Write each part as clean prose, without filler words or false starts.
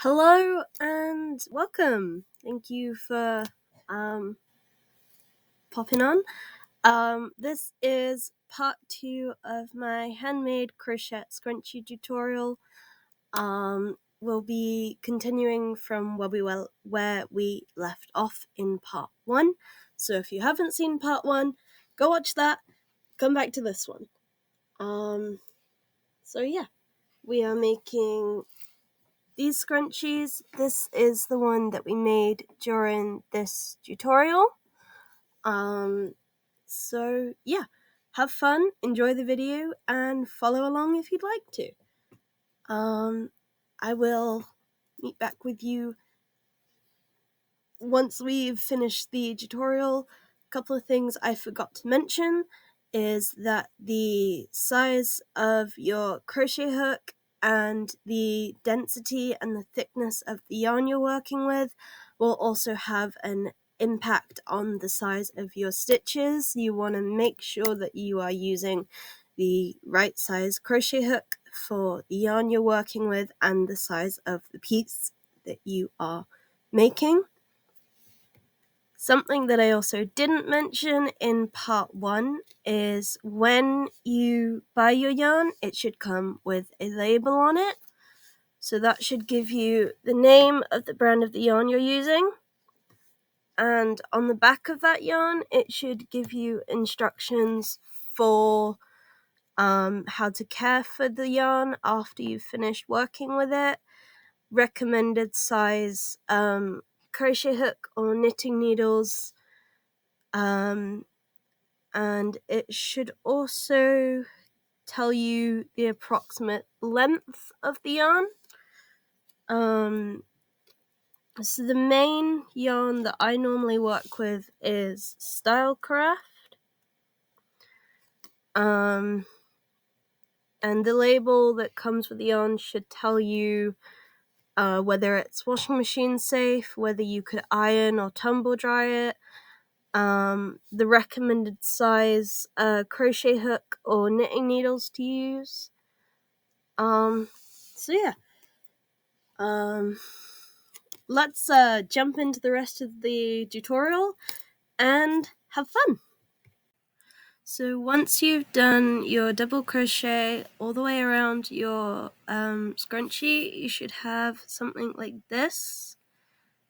Hello and welcome. Thank you for popping on. This is part 2 of my handmade crochet scrunchy tutorial. We'll be continuing from where we left off in part 1. So if you haven't seen part 1, go watch that. Come back to this one. So yeah, we are making these scrunchies. This is the one that we made during this tutorial. So yeah, have fun, enjoy the video, and follow along if you'd like to. I will meet back with you once we've finished the tutorial. A couple of things I forgot to mention is that the size of your crochet hook and the density and the thickness of the yarn you're working with will also have an impact on the size of your stitches. You want to make sure that you are using the right size crochet hook for the yarn you're working with and the size of the piece that you are making. Something that I also didn't mention in part 1 is when you buy your yarn, it should come with a label on it. So that should give you the name of the brand of the yarn you're using. And on the back of that yarn, it should give you instructions for how to care for the yarn after you've finished working with it, recommended size crochet hook or knitting needles, and it should also tell you the approximate length of the yarn. So the main yarn that I normally work with is Stylecraft. And the label that comes with the yarn should tell you whether it's washing machine safe, whether you could iron or tumble dry it, the recommended size crochet hook or knitting needles to use. So yeah. Let's jump into the rest of the tutorial and have fun. So once you've done your double crochet all the way around your scrunchie, you should have something like this.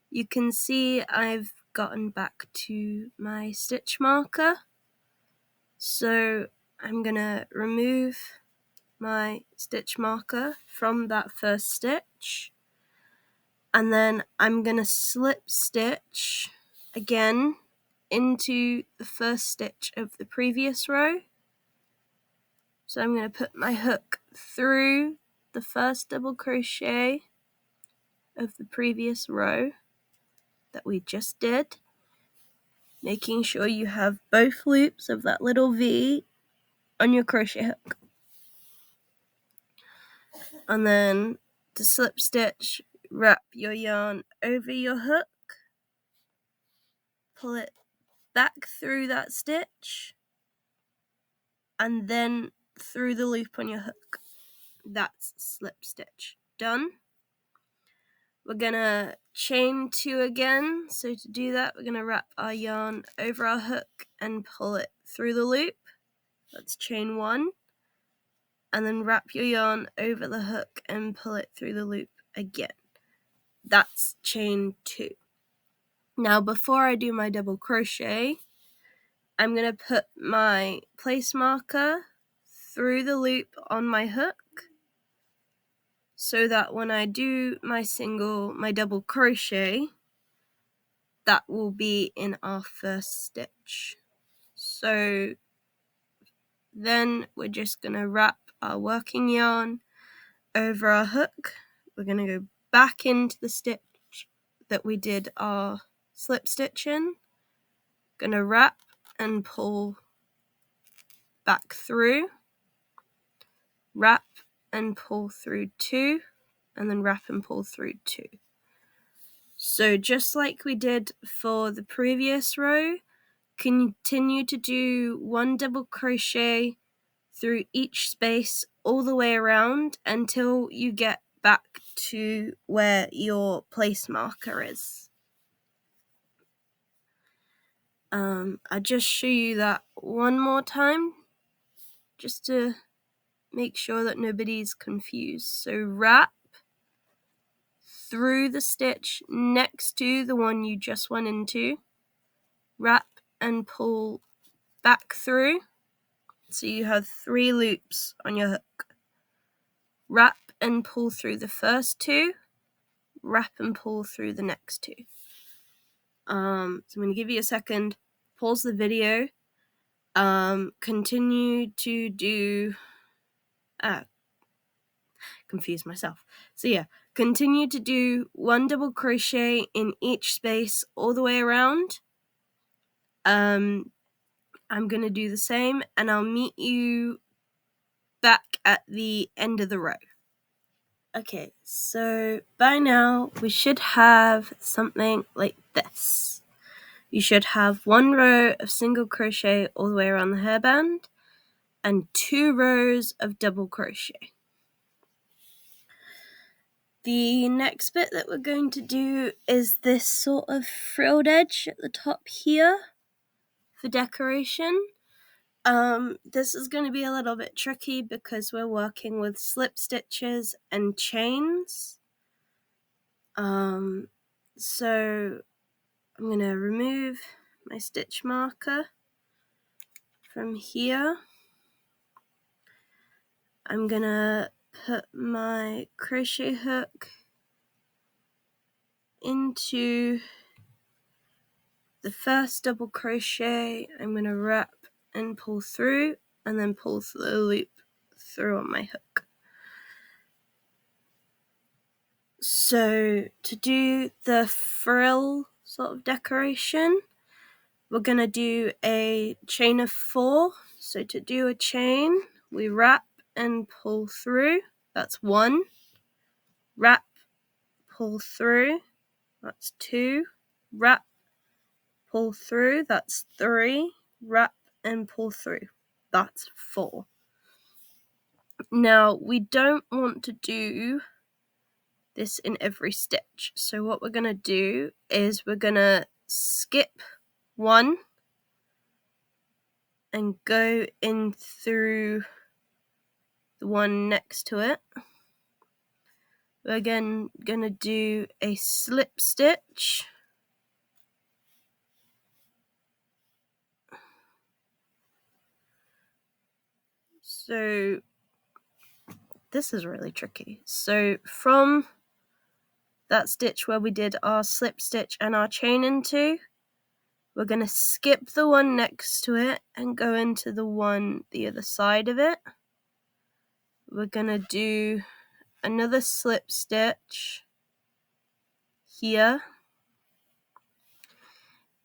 You can see I've gotten back to my stitch marker. So I'm gonna remove my stitch marker from that first stitch, and then I'm gonna slip stitch again into the first stitch of the previous row. So I'm going to put my hook through the first double crochet of the previous row that we just did, making sure you have both loops of that little V on your crochet hook. And then to slip stitch, wrap your yarn over your hook, pull it back through that stitch, and then through the loop on your hook. That's slip stitch done. We're gonna chain 2 again. So to do that, we're gonna wrap our yarn over our hook and pull it through the loop. That's chain 1. And then wrap your yarn over the hook and pull it through the loop again. That's chain 2. Now before I do my double crochet, I'm gonna put my place marker through the loop on my hook, so that when I do my double crochet, that will be in our first stitch. So then we're just going to wrap our working yarn over our hook. We're going to go back into the stitch that we did our slip stitch in. Going to wrap and pull back through, wrap and pull through 2, and then wrap and pull through 2. So just like we did for the previous row, continue to do 1 double crochet through each space all the way around until you get back to where your place marker is. I'll just show you that one more time just to make sure that nobody's confused. So wrap through the stitch next to the one you just went into, wrap and pull back through, so you have 3 loops on your hook. Wrap and pull through the first 2, wrap and pull through the next 2. So I'm going to give you a second, pause the video, continue to do, confused myself. So yeah, continue to do 1 double crochet in each space all the way around. I'm going to do the same, and I'll meet you back at the end of the row. Okay, so by now we should have something like this. You should have 1 row of single crochet all the way around the hairband and 2 rows of double crochet. The next bit that we're going to do is this sort of frilled edge at the top here for decoration. This is going to be a little bit tricky because we're working with slip stitches and chains. So I'm going to remove my stitch marker from here. I'm going to put my crochet hook into the first double crochet. I'm going to wrap and pull through, and then pull the loop through on my hook. So to do the frill sort of decoration, we're going to do a chain of 4. So to do a chain, we wrap and pull through. That's 1. Wrap, pull through. That's 2. Wrap, pull through. That's 3. Wrap and pull through. That's 4. Now, we don't want to do this in every stitch. So what we're going to do is we're going to skip 1 and go in through the one next to it. We're again going to do a slip stitch. So this is really tricky. So from that stitch where we did our slip stitch and our chain into, we're going to skip the one next to it and go into the one the other side of it. We're going to do another slip stitch here.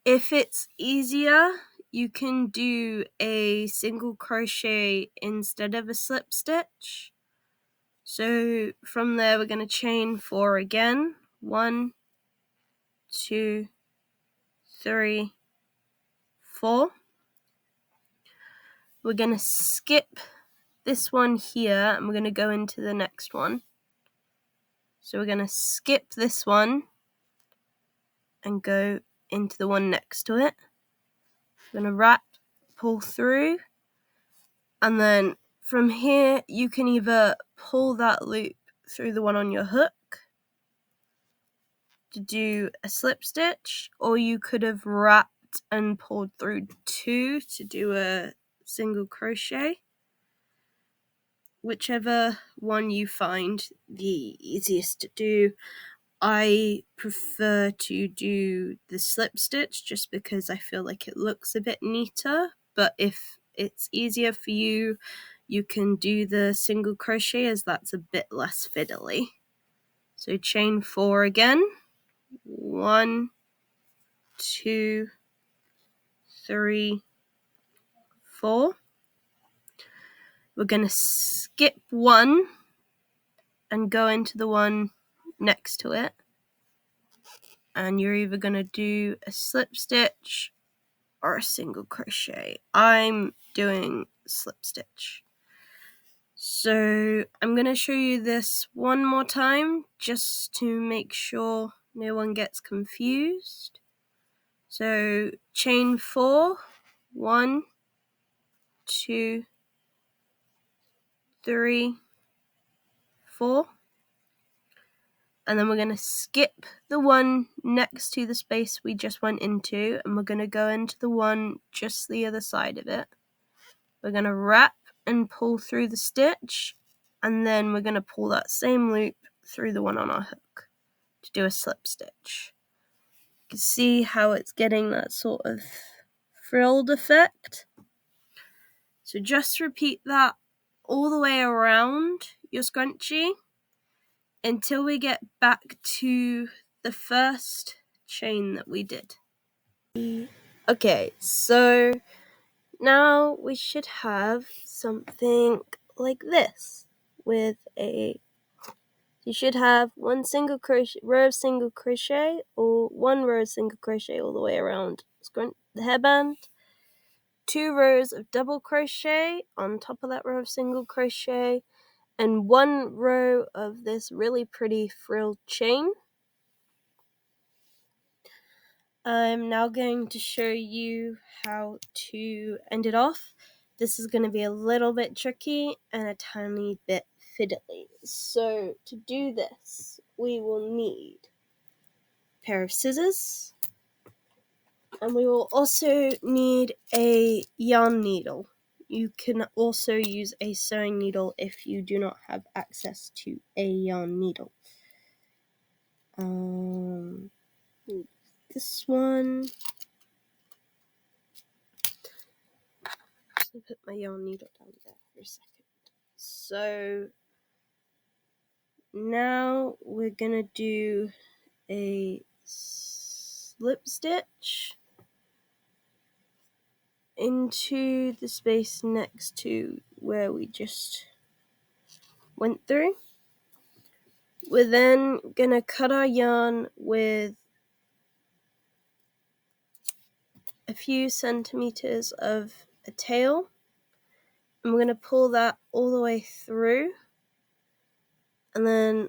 If it's easier, you can do a single crochet instead of a slip stitch. So from there, we're going to chain 4 again. 1, 2, 3, 4. We're going to skip this one here, and we're going to go into the next one. So we're going to skip this one and go into the one next to it. We're going to wrap, pull through, and then from here you can either pull that loop through the one on your hook to do a slip stitch, or you could have wrapped and pulled through 2 to do a single crochet. Whichever one you find the easiest to do. I prefer to do the slip stitch just because I feel like it looks a bit neater, but if it's easier for you, you can do the single crochet as that's a bit less fiddly. So chain 4 again. 1, 2, 3, 4. We're going to skip 1 and go into the one next to it. And you're either going to do a slip stitch or a single crochet. I'm doing slip stitch. So I'm going to show you this one more time just to make sure no one gets confused. So chain 4, 1, 2, 3, 4, and then we're going to skip the one next to the space we just went into, and we're going to go into the one just the other side of it. We're going to wrap and pull through the stitch, and then we're going to pull that same loop through the one on our hook to do a slip stitch. You can see how it's getting that sort of frilled effect. So just repeat that all the way around your scrunchie until we get back to the first chain that we did. Okay, so now we should have something like this with you should have one single crochet row of single crochet or one row of single crochet all the way around the hairband, 2 rows of double crochet on top of that row of single crochet, and 1 row of this really pretty frilled chain. I'm now going to show you how to end it off. This is going to be a little bit tricky and a tiny bit fiddly. So to do this, we will need a pair of scissors, and we will also need a yarn needle. You can also use a sewing needle if you do not have access to a yarn needle. This one. Just put my yarn needle down there for a second. So now we're gonna do a slip stitch into the space next to where we just went through. We're then gonna cut our yarn with a few centimeters of a tail, and we're gonna pull that all the way through, and then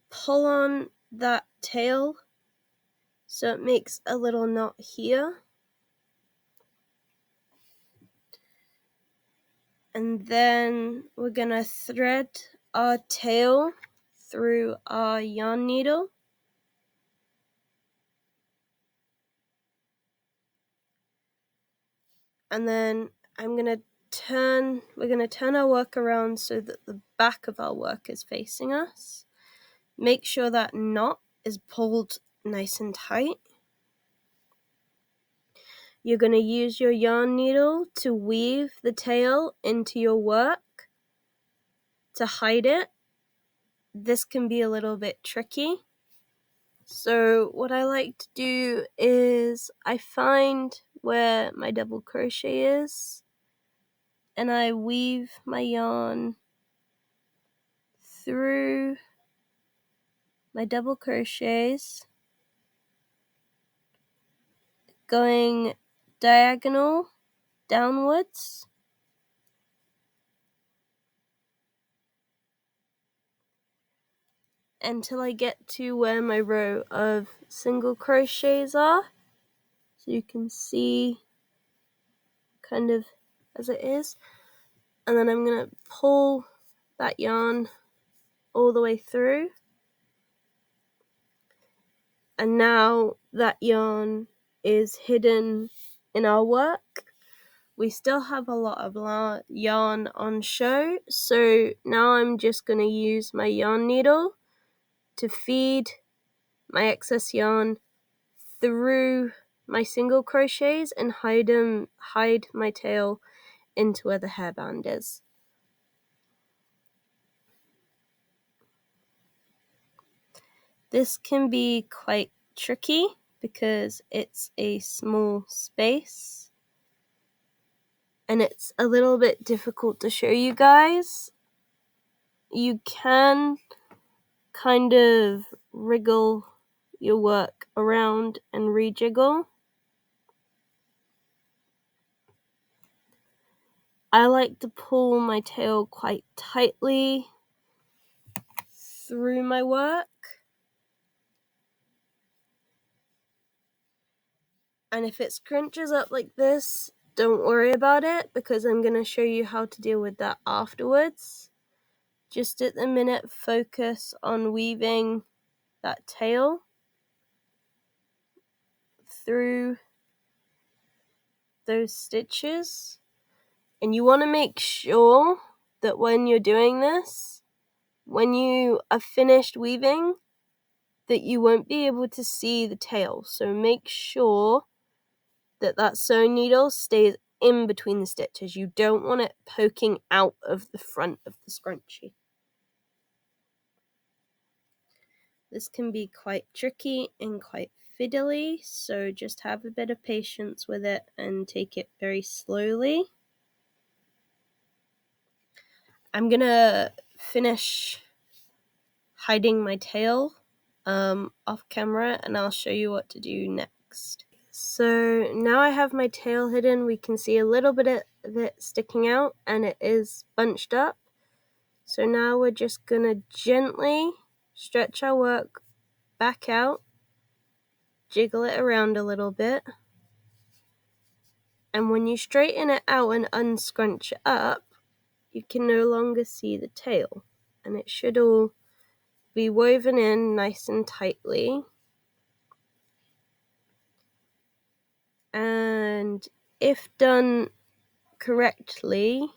pull on that tail so it makes a little knot here. And then we're gonna thread our tail through our yarn needle. And then we're gonna turn our work around so that the back of our work is facing us. Make sure that knot is pulled nice and tight. You're gonna use your yarn needle to weave the tail into your work to hide it. This can be a little bit tricky. So what I like to do is I find where my double crochet is, and I weave my yarn through my double crochets, going diagonal downwards, until I get to where my row of single crochets are. So you can see kind of as it is. And then I'm going to pull that yarn all the way through. And now that yarn is hidden in our work. We still have a lot of yarn on show, so now I'm just going to use my yarn needle to feed my excess yarn through my single crochets and hide my tail into where the hairband is. This can be quite tricky because it's a small space and it's a little bit difficult to show you guys. You can kind of wriggle your work around and rejiggle. I like to pull my tail quite tightly through my work. And if it scrunches up like this, don't worry about it, because I'm going to show you how to deal with that afterwards. Just at the minute, focus on weaving that tail through those stitches. And you want to make sure that when you're doing this, when you are finished weaving, that you won't be able to see the tail. So make sure that that sewing needle stays in between the stitches. You don't want it poking out of the front of the scrunchie. This can be quite tricky and quite fiddly, so just have a bit of patience with it and take it very slowly. I'm gonna finish hiding my tail off camera, and I'll show you what to do next. So now I have my tail hidden. We can see a little bit of it sticking out, and it is bunched up. So now we're just gonna gently stretch our work back out, jiggle it around a little bit, and when you straighten it out and unscrunch it up, you can no longer see the tail, and it should all be woven in nice and tightly. And if done correctly,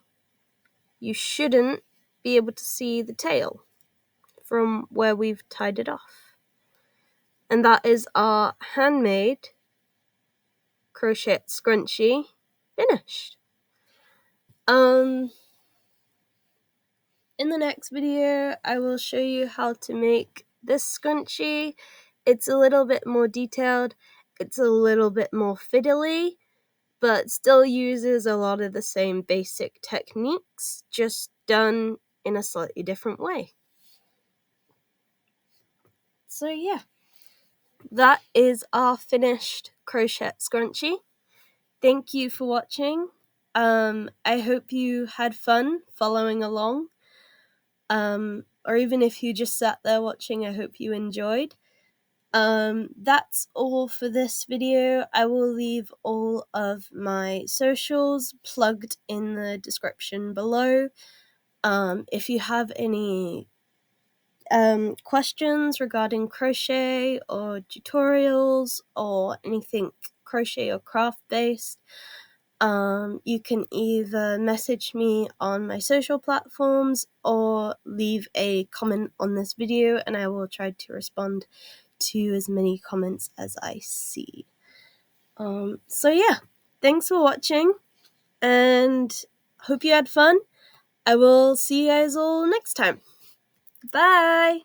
you shouldn't be able to see the tail from where we've tied it off. And that is our handmade crochet scrunchie finished. In the next video, I will show you how to make this scrunchie. It's a little bit more detailed, it's a little bit more fiddly, but still uses a lot of the same basic techniques, just done in a slightly different way. So yeah, that is our finished crochet scrunchie. Thank you for watching. I hope you had fun following along. Or even if you just sat there watching, I hope you enjoyed. That's all for this video. I will leave all of my socials plugged in the description below. If you have any questions regarding crochet or tutorials or anything crochet or craft based, you can either message me on my social platforms or leave a comment on this video, and I will try to respond to as many comments as I see. So yeah, thanks for watching, and hope you had fun. I will see you guys all next time. Bye!